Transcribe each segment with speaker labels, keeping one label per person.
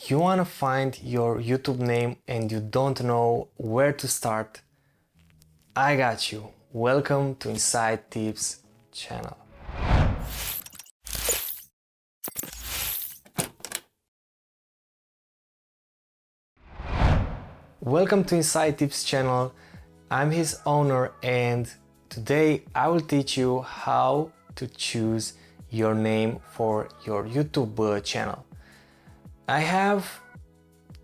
Speaker 1: You want to find your YouTube name and you don't know where to start? I got you. Welcome to Inside Tips channel. Welcome to Inside Tips channel. I'm his owner and today I will teach you how to choose your name for your YouTube channel. I have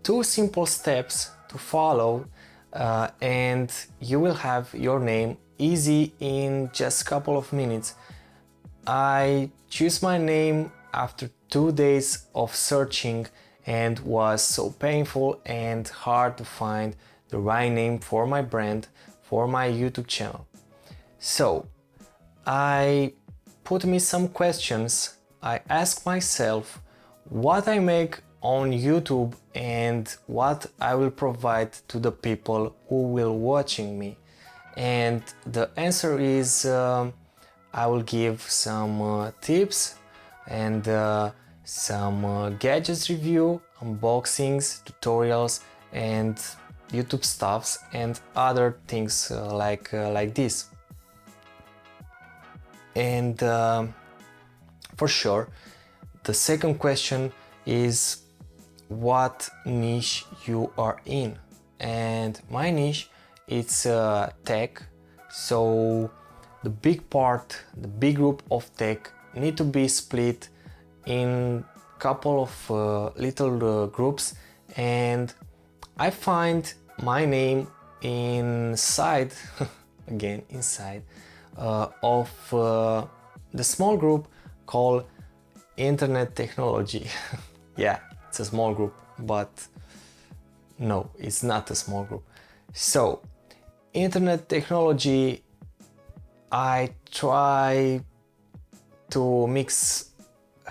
Speaker 1: two simple steps to follow and you will have your name easy in just a couple of minutes. I choose my name after 2 days of searching and was so painful and hard to find the right name for my brand, for my YouTube channel. So I put me some questions. I ask myself what I make on YouTube and what I will provide to the people who will watching me. And the answer is I will give some tips and some gadgets review, unboxings, tutorials and YouTube stuffs and other things like this. And for sure, the second question is what niche you are in. And my niche, it's tech. So the big group of tech need to be split in couple of little groups, and I find my name inside again inside of the small group called Internet Technology. Yeah, it's a small group, but no, it's not a small group. So Internet Technology, I try to mix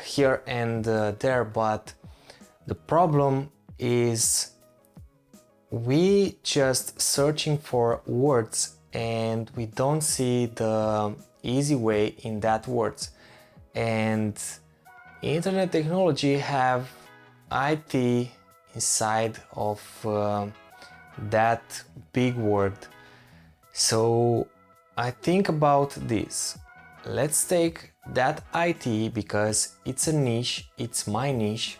Speaker 1: here and there, but the problem is we just searching for words and we don't see the easy way in that words. And Internet Technology have IT inside of that big word. So I think about this. Let's take that IT because it's a niche, it's my niche,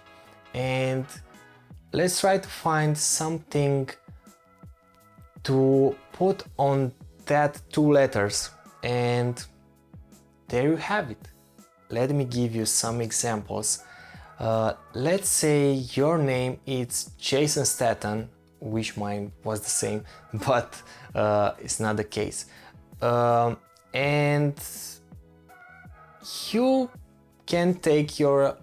Speaker 1: and let's try to find something to put on that two letters, and there you have it. Let me give you some examples. Let's say your name is Jason Statham, which mine was the same, but it's not the case. And you can take your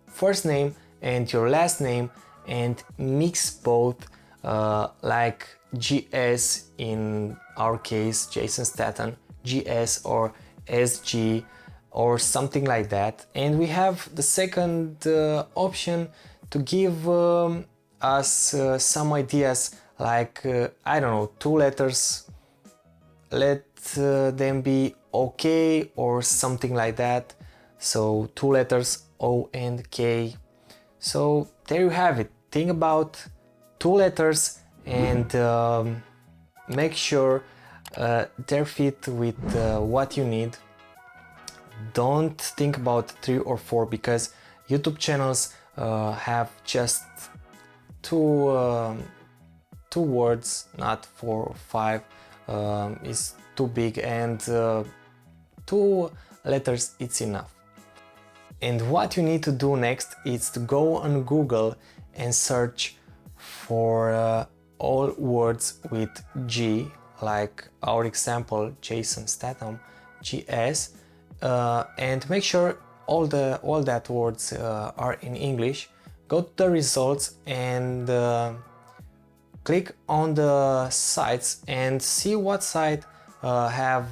Speaker 1: first name and your last name and mix both, like GS in our case, Jason Statham, GS or SG or something like that. And we have the second option to give us some ideas like, I don't know, two letters. Let them be OK or something like that. So two letters O and K. So there you have it. Think about two letters and make sure they fit with what you need. Don't think about 3 or 4 because YouTube channels have just two words, not 4 or 5. Is too big, and 2 letters it's enough. And what you need to do next is to go on Google and search for all words with G, like our example Jason Statham, GS, and make sure all that words are in English. Go to the results and click on the sites and see what site have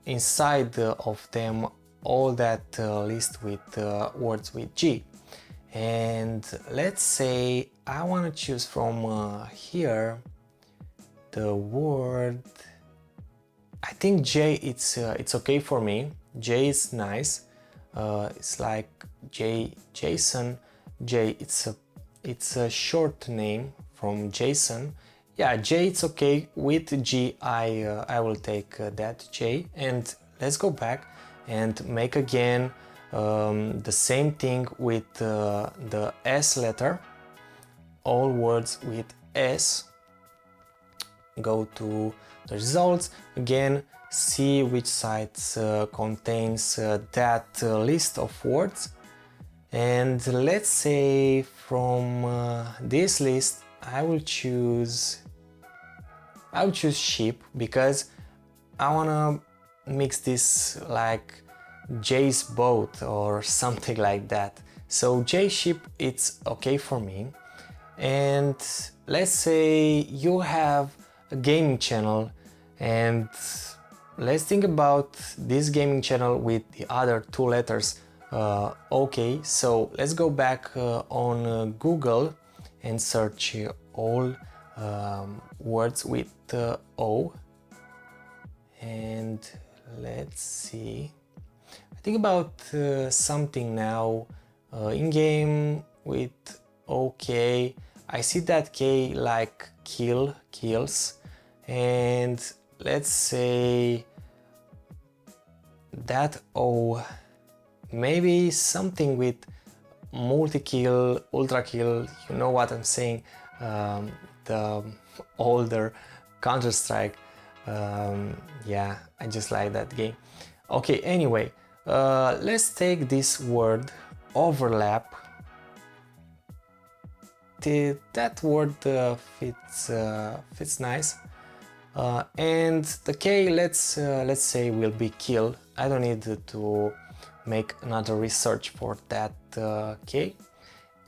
Speaker 1: inside of them all that list with words with G. And let's say I want to choose from here the word. I think J, it's okay for me. J is nice. It's like Jason J, it's a short name from Jason. Yeah, J, it's okay. With G, I will take that J. And let's go back and make again the same thing with the S letter. All words with S. Go to the results again, see which sites contains that list of words, and let's say from this list I will choose sheep, because I wanna mix this like Jay's boat or something like that. So J sheep, it's okay for me. And let's say you have a gaming channel, and let's think about this gaming channel with the other two letters. Okay, so let's go back on Google and search all words with O, and let's see. I think about something now in game with OK. I see that K like kill, kills, and let's say that O, maybe something with multi-kill, ultra kill, you know what I'm saying, the older Counter-Strike. Yeah, I just like that game. Okay, anyway, let's take this word overlap. That word fits nice, and the K, let's say, will be kill. I don't need to make another research for that K.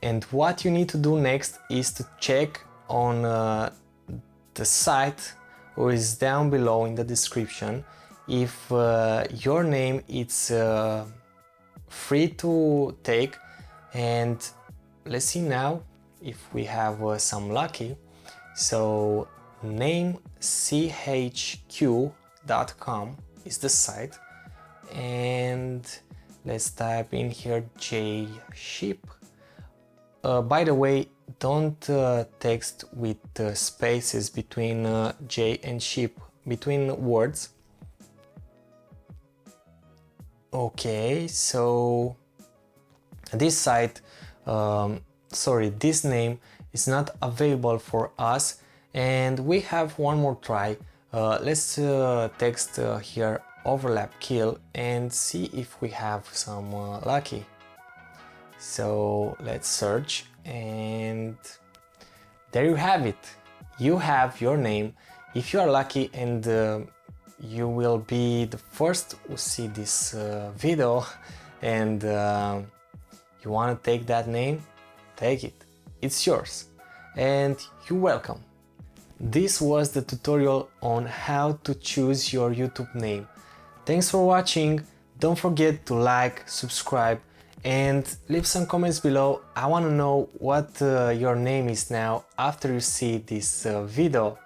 Speaker 1: And what you need to do next is to check on the site who is down below in the description if your name is free to take. And let's see now if we have some lucky. So namechq.com is the site, and let's type in here J sheep. By the way, don't text with spaces between J and sheep, between words. Okay, so this site, this name is not available for us, and we have one more try. Let's text here overlap kill and see if we have some lucky. So let's search, and there you have it. You have your name. If you are lucky, and you will be the first who see this video, and you want to take that name, take it. It's yours, and you're welcome. This was the tutorial on how to choose your YouTube name. Thanks for watching. Don't forget to like, subscribe, and leave some comments below. I want to know what your name is now after you see this video.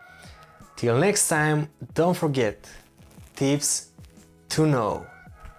Speaker 1: Till next time, don't forget, tips to know.